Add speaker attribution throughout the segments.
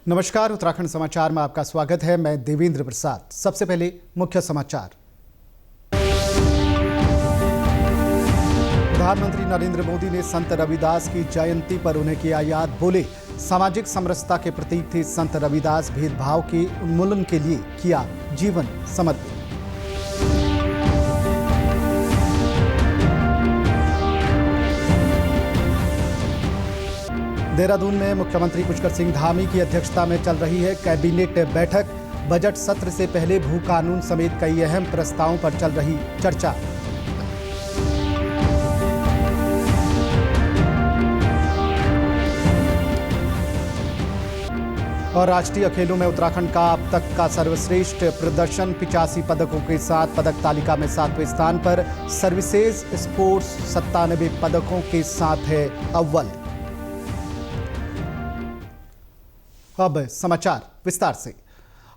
Speaker 1: नमस्कार, उत्तराखंड समाचार में आपका स्वागत है। मैं देवेंद्र प्रसाद। सबसे पहले मुख्य समाचार। प्रधानमंत्री नरेंद्र मोदी ने संत रविदास की जयंती पर उन्हें किया याद। बोले, सामाजिक समरसता के प्रतीक थे संत रविदास। भेदभाव के उन्मूलन के लिए किया जीवन समर्पित। देहरादून में मुख्यमंत्री पुष्कर सिंह धामी की अध्यक्षता में चल रही है कैबिनेट बैठक। बजट सत्र से पहले भू कानून समेत कई अहम प्रस्तावों पर चल रही चर्चा। और राष्ट्रीय खेलों में उत्तराखंड का अब तक का सर्वश्रेष्ठ प्रदर्शन। 85 पदकों के साथ पदक तालिका में 7वें स्थान पर। सर्विसेज स्पोर्ट्स 97 पदकों के साथ है अव्वल। अब समाचार विस्तार से।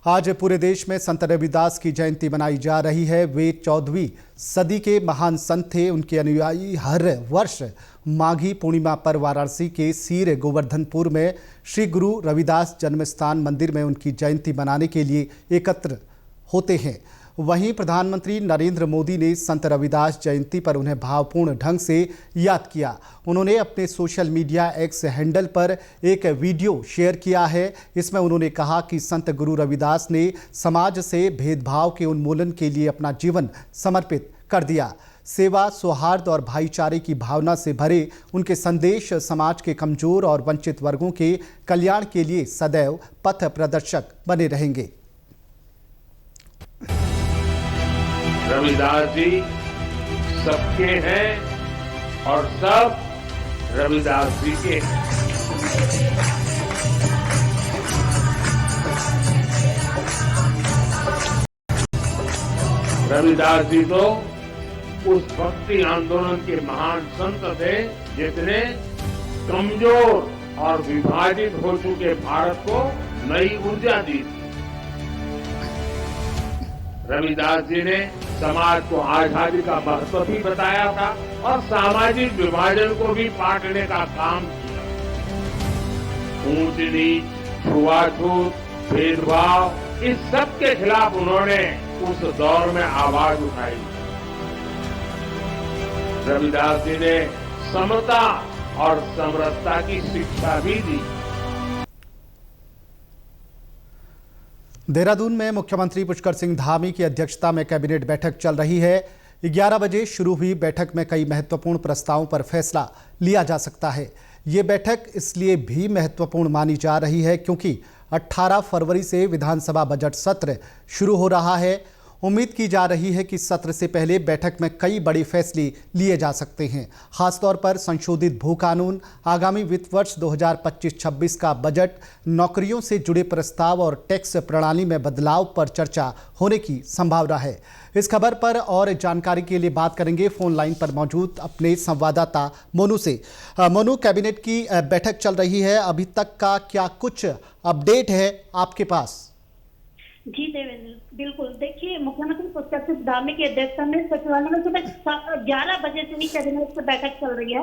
Speaker 1: आज पूरे देश में संत रविदास की जयंती मनाई जा रही है। वे 14वीं सदी के महान संत थे। उनके अनुयायी हर वर्ष माघी पूर्णिमा पर वाराणसी के सीर गोवर्धनपुर में श्री गुरु रविदास जन्मस्थान मंदिर में उनकी जयंती मनाने के लिए एकत्र होते हैं। वहीं प्रधानमंत्री नरेंद्र मोदी ने संत रविदास जयंती पर उन्हें भावपूर्ण ढंग से याद किया। उन्होंने अपने सोशल मीडिया एक्स हैंडल पर एक वीडियो शेयर किया है। इसमें उन्होंने कहा कि संत गुरु रविदास ने समाज से भेदभाव के उन्मूलन के लिए अपना जीवन समर्पित कर दिया। सेवा, सौहार्द और भाईचारे की भावना से भरे उनके संदेश समाज के कमजोर और वंचित वर्गों के कल्याण के लिए सदैव पथ प्रदर्शक बने रहेंगे।
Speaker 2: रविदास जी सबके हैं और सब रविदास जी के हैं। रविदास जी तो उस भक्ति आंदोलन के महान संत थे जिसने कमजोर और विभाजित हो चुके भारत को नई ऊर्जा दी। रविदास जी ने समाज को आजादी का महत्व भी बताया था और सामाजिक विभाजन को भी पाटने का काम किया। ऊंच नीच, छुआछूत, भेदभाव, इस सब के खिलाफ उन्होंने उस दौर में आवाज उठाई। रविदास जी ने समता और समरसता की शिक्षा भी दी।
Speaker 1: देहरादून में मुख्यमंत्री पुष्कर सिंह धामी की अध्यक्षता में कैबिनेट बैठक चल रही है। 11 बजे शुरू हुई बैठक में कई महत्वपूर्ण प्रस्तावों पर फैसला लिया जा सकता है। ये बैठक इसलिए भी महत्वपूर्ण मानी जा रही है क्योंकि 18 फरवरी से विधानसभा बजट सत्र शुरू हो रहा है। उम्मीद की जा रही है कि सत्र से पहले बैठक में कई बड़े फैसले लिए जा सकते हैं। खासतौर पर संशोधित भू कानून, आगामी वित्त वर्ष 2025-26 का बजट, नौकरियों से जुड़े प्रस्ताव और टैक्स प्रणाली में बदलाव पर चर्चा होने की संभावना है। इस खबर पर और जानकारी के लिए बात करेंगे फोन लाइन पर मौजूद अपने संवाददाता मोनू से। मोनू, कैबिनेट की बैठक चल रही है, अभी तक का क्या कुछ अपडेट है आपके पास?
Speaker 3: जी देवेंद्र, बिल्कुल। देखिए, मुख्यमंत्री पुष्कर सिंह धामी की अध्यक्षता में सचिवालय में सुबह 11 बजे से ही कैबिनेट की बैठक चल रही है।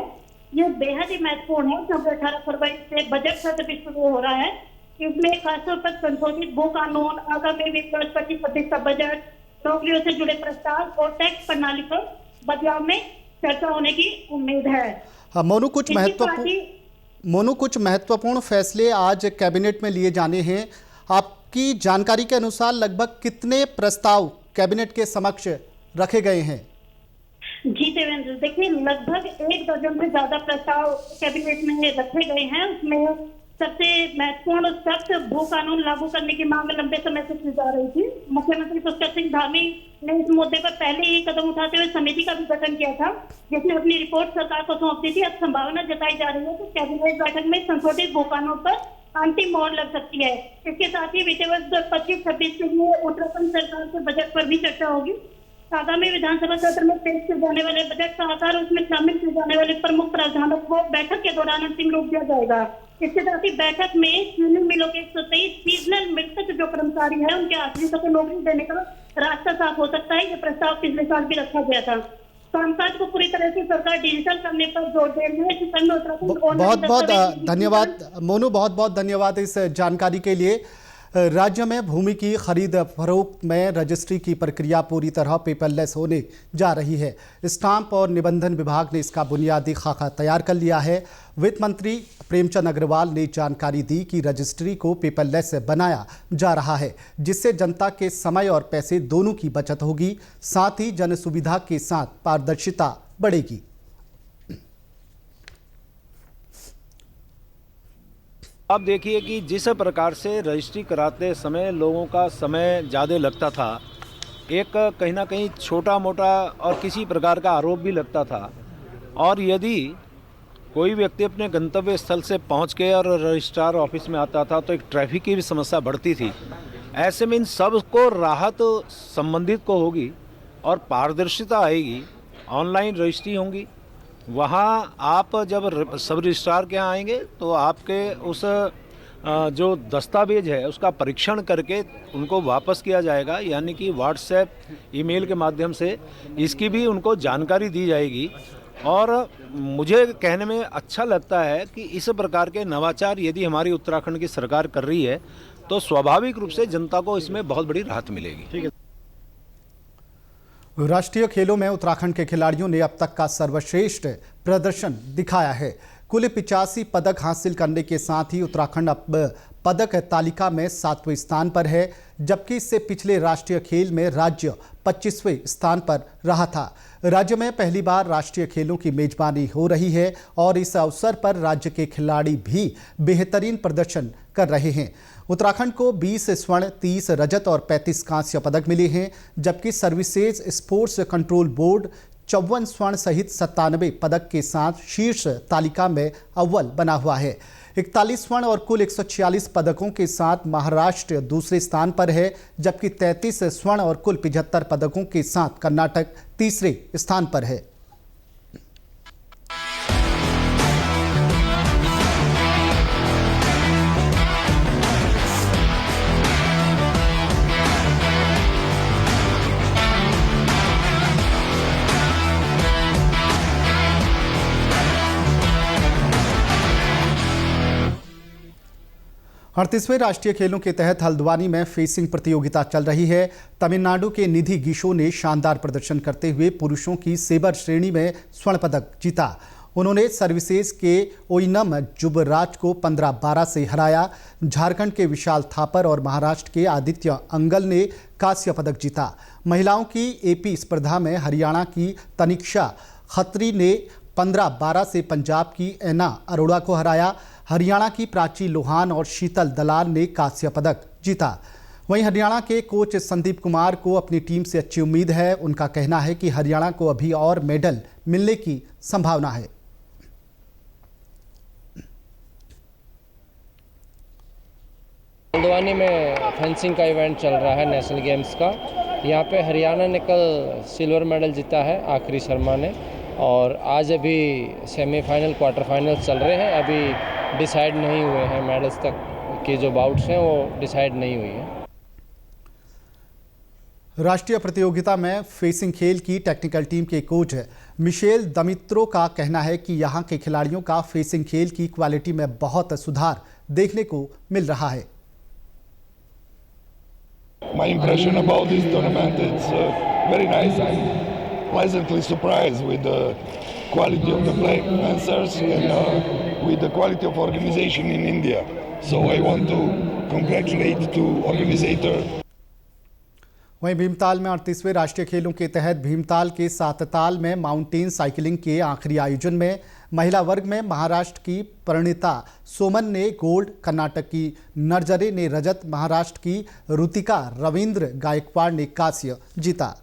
Speaker 3: ये बेहद ही महत्वपूर्ण है क्योंकि 18 फरवरी से बजट सत्र भी शुरू हो रहा है। इसमें खासतौर पर संशोधित भू कानून, आगामी वित्त वर्ष 25-26 का बजट, नौकरियों से जुड़े प्रस्ताव और टैक्स प्रणाली पर बदलाव में चर्चा होने की उम्मीद है।
Speaker 1: मोनू, कुछ महत्वपूर्ण फैसले आज कैबिनेट में लिए जाने हैं। आपकी जानकारी के अनुसार लगभग कितने प्रस्ताव कैबिनेट के समक्ष रखे गए हैं?
Speaker 3: जी देवेंद्र, देखिए, लगभग 1 दर्जन से ज्यादा प्रस्ताव कैबिनेट में रखे गए हैं। उसमें सबसे महत्वपूर्ण सख्त भू कानून लागू करने की मांग लंबे समय से की जा रही थी। मुख्यमंत्री पुष्कर सिंह धामी ने इस मुद्दे पर पहले ही कदम उठाते हुए समिति का भी गठन किया था, जिसने अपनी रिपोर्ट सरकार को सौंप दी थी। अब संभावना जताई जा रही है कि कैबिनेट बैठक में संशोधित भू कानून पर अंतिम मोहर लग सकती है। इसके साथ ही वित्तीय वर्ष 25-26 के लिए उत्तराखंड सरकार के बजट पर भी चर्चा होगी। आगामी विधानसभा सत्र में पेश किए जाने वाले बजट का आकार, उसमें शामिल किए जाने वाले प्रमुख प्रावधानों को बैठक के दौरान अंतिम रूप दिया जाएगा। इसके साथ ही बैठक में चीनी मिलों के 123 सीजनल मिल्क जो कर्मचारी है उनके आश्रितों को नौकरी देने का रास्ता साफ हो सकता है। ये प्रस्ताव पिछले साल भी रखा गया था। कामकाज को पूरी तरह से सरकार डिजिटल करने पर जोर दे रही है।
Speaker 1: बहुत बहुत धन्यवाद मोनू, बहुत बहुत धन्यवाद इस जानकारी के लिए। राज्य में भूमि की खरीद फरोख्त में रजिस्ट्री की प्रक्रिया पूरी तरह पेपरलेस होने जा रही है। स्टाम्प और निबंधन विभाग ने इसका बुनियादी खाका तैयार कर लिया है। वित्त मंत्री प्रेमचंद अग्रवाल ने जानकारी दी कि रजिस्ट्री को पेपरलेस बनाया जा रहा है, जिससे जनता के समय और पैसे दोनों की बचत होगी, साथ ही जन सुविधा के साथ पारदर्शिता बढ़ेगी।
Speaker 4: आप देखिए कि जिस प्रकार से रजिस्ट्री कराते समय लोगों का समय ज़्यादा लगता था, एक कहीं ना कहीं छोटा मोटा और किसी प्रकार का आरोप भी लगता था, और यदि कोई व्यक्ति अपने गंतव्य स्थल से पहुंच के और रजिस्ट्रार ऑफिस में आता था तो एक ट्रैफिक की भी समस्या बढ़ती थी। ऐसे में इन सब को राहत संबंधित को होगी और पारदर्शिता आएगी। ऑनलाइन रजिस्ट्री होंगी, वहाँ आप जब सब रजिस्ट्रार के यहाँ आएंगे तो आपके उस जो दस्तावेज है उसका परीक्षण करके उनको वापस किया जाएगा, यानी कि व्हाट्सएप ईमेल के माध्यम से इसकी भी उनको जानकारी दी जाएगी। और मुझे कहने में अच्छा लगता है कि इस प्रकार के नवाचार यदि हमारी उत्तराखंड की सरकार कर रही है तो स्वाभाविक रूप से जनता को इसमें बहुत बड़ी राहत मिलेगी। ठीक है।
Speaker 1: राष्ट्रीय खेलों में उत्तराखंड के खिलाड़ियों ने अब तक का सर्वश्रेष्ठ प्रदर्शन दिखाया है। कुल 85 पदक हासिल करने के साथ ही उत्तराखंड अब पदक तालिका में 7वें स्थान पर है, जबकि इससे पिछले राष्ट्रीय खेल में राज्य 25वें स्थान पर रहा था। राज्य में पहली बार राष्ट्रीय खेलों की मेजबानी हो रही है और इस अवसर पर राज्य के खिलाड़ी भी बेहतरीन प्रदर्शन कर रहे हैं। उत्तराखंड को 20 स्वर्ण, 30 रजत और 35 कांस्य पदक मिले हैं, जबकि सर्विसेज स्पोर्ट्स कंट्रोल बोर्ड 54 स्वर्ण सहित 97 पदक के साथ शीर्ष तालिका में अव्वल बना हुआ है। 41 स्वर्ण और कुल 146 पदकों के साथ महाराष्ट्र दूसरे स्थान पर है, जबकि 33 स्वर्ण और कुल 75 पदकों के साथ कर्नाटक तीसरे स्थान पर है। अड़तीसवें राष्ट्रीय खेलों के तहत हल्द्वानी में फेसिंग प्रतियोगिता चल रही है। तमिलनाडु के निधि गिशो ने शानदार प्रदर्शन करते हुए पुरुषों की सेबर श्रेणी में स्वर्ण पदक जीता। उन्होंने सर्विसेज के ओइनम जुबराज को 15-12 से हराया। झारखंड के विशाल थापर और महाराष्ट्र के आदित्य अंगल ने कांस्य पदक जीता। महिलाओं की एपी स्पर्धा में हरियाणा की तनिक्षा खत्री ने 15-12 से पंजाब की एना अरोड़ा को हराया। हरियाणा की प्राची लोहान और शीतल दलाल ने कांस्य पदक जीता। वहीं हरियाणा के कोच संदीप कुमार को अपनी टीम से अच्छी उम्मीद है। उनका कहना है कि हरियाणा को अभी और मेडल मिलने की संभावना है।
Speaker 5: हल्द्वानी में फेंसिंग का इवेंट चल रहा है नेशनल गेम्स का। यहाँ पे हरियाणा ने कल सिल्वर मेडल जीता है आखिरी शर्मा ने, और आज अभी सेमीफाइनल क्वार्टर फाइनल चल रहे हैं। अभी डिसाइड नहीं हुए हैं, मेडल्स तक के जो बाउट्स हैं वो डिसाइड नहीं हुई है।
Speaker 1: राष्ट्रीय प्रतियोगिता में फेसिंग खेल की टेक्निकल टीम के कोच मिशेल दमित्रो का कहना है कि यहां के खिलाड़ियों का फेसिंग खेल की क्वालिटी में बहुत सुधार देखने को मिल रहा है।
Speaker 6: My impression about this tournament is very nice. I'm pleasantly surprised with the quality of the playing answers and with the quality of organization in India. So I want to congratulate to organizer.
Speaker 1: वहीं भीमताल में 38वें राष्ट्रीय खेलों के तहत भीमताल के सातताल में mountain cycling के आखिरी आयोजन में महिला वर्ग में महाराष्ट्र की परिणीता सोमन ने गोल्ड, कर्नाटक की नरजरे ने रजत, महाराष्ट्र की रुतिका रविंद्र गायकवाड़ ने कांस्य जीता।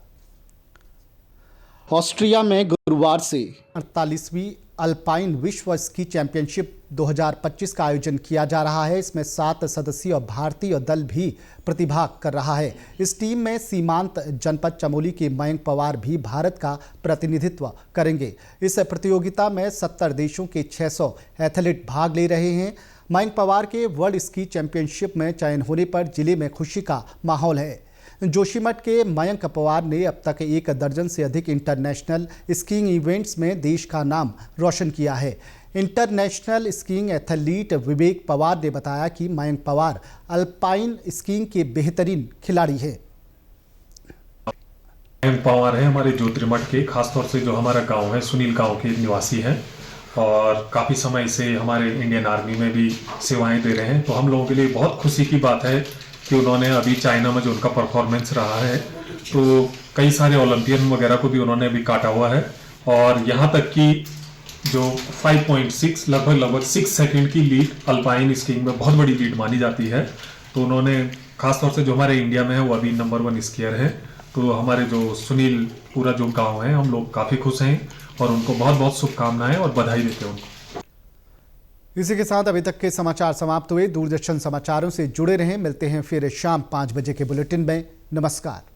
Speaker 1: ऑस्ट्रिया में गुरुवार से 48वीं अल्पाइन विश्व स्की चैंपियनशिप 2025 का आयोजन किया जा रहा है। इसमें 7 सदस्यीय भारतीय दल भी प्रतिभाग कर रहा है। इस टीम में सीमांत जनपद चमोली के मयंक पवार भी भारत का प्रतिनिधित्व करेंगे। इस प्रतियोगिता में 70 देशों के 600 एथलीट भाग ले रहे हैं। मयंक पवार के वर्ल्ड स्की चैंपियनशिप में चयन होने पर जिले में खुशी का माहौल है। जोशीमठ के मयंक पवार ने अब तक 1 दर्जन से अधिक इंटरनेशनल स्कीइंग इवेंट्स में देश का नाम रोशन किया है। इंटरनेशनल स्कीइंग एथलीट विवेक पवार ने बताया कि मयंक पवार अल्पाइन स्कीइंग के बेहतरीन खिलाड़ी हैं।
Speaker 7: मयंक पवार है हमारे ज्योतिर्मठ के, खासतौर से जो हमारा गांव है सुनील गांव के निवासी हैं और काफ़ी समय से हमारे इंडियन आर्मी में भी सेवाएं दे रहे हैं। तो हम लोगों के लिए बहुत खुशी की बात है कि उन्होंने अभी चाइना में जो उनका परफॉर्मेंस रहा है तो कई सारे ओलंपियन वगैरह को भी उन्होंने अभी काटा हुआ है और यहाँ तक कि जो 5.6 लगभग 6 सेकंड की लीड अल्पाइन स्कीइंग में बहुत बड़ी लीड मानी जाती है। तो उन्होंने खासतौर से जो हमारे इंडिया में है वो अभी नंबर 1 स्कीयर है। तो हमारे जो सुनील पूरा जो गांव है हम लोग काफ़ी खुश हैं और उनको बहुत बहुत शुभकामनाएं और बधाई देते हैं उनको।
Speaker 1: इसी के साथ अभी तक के समाचार समाप्त हुए। दूरदर्शन समाचारों से जुड़े रहें। मिलते हैं फिर शाम 5 बजे के बुलेटिन में। नमस्कार।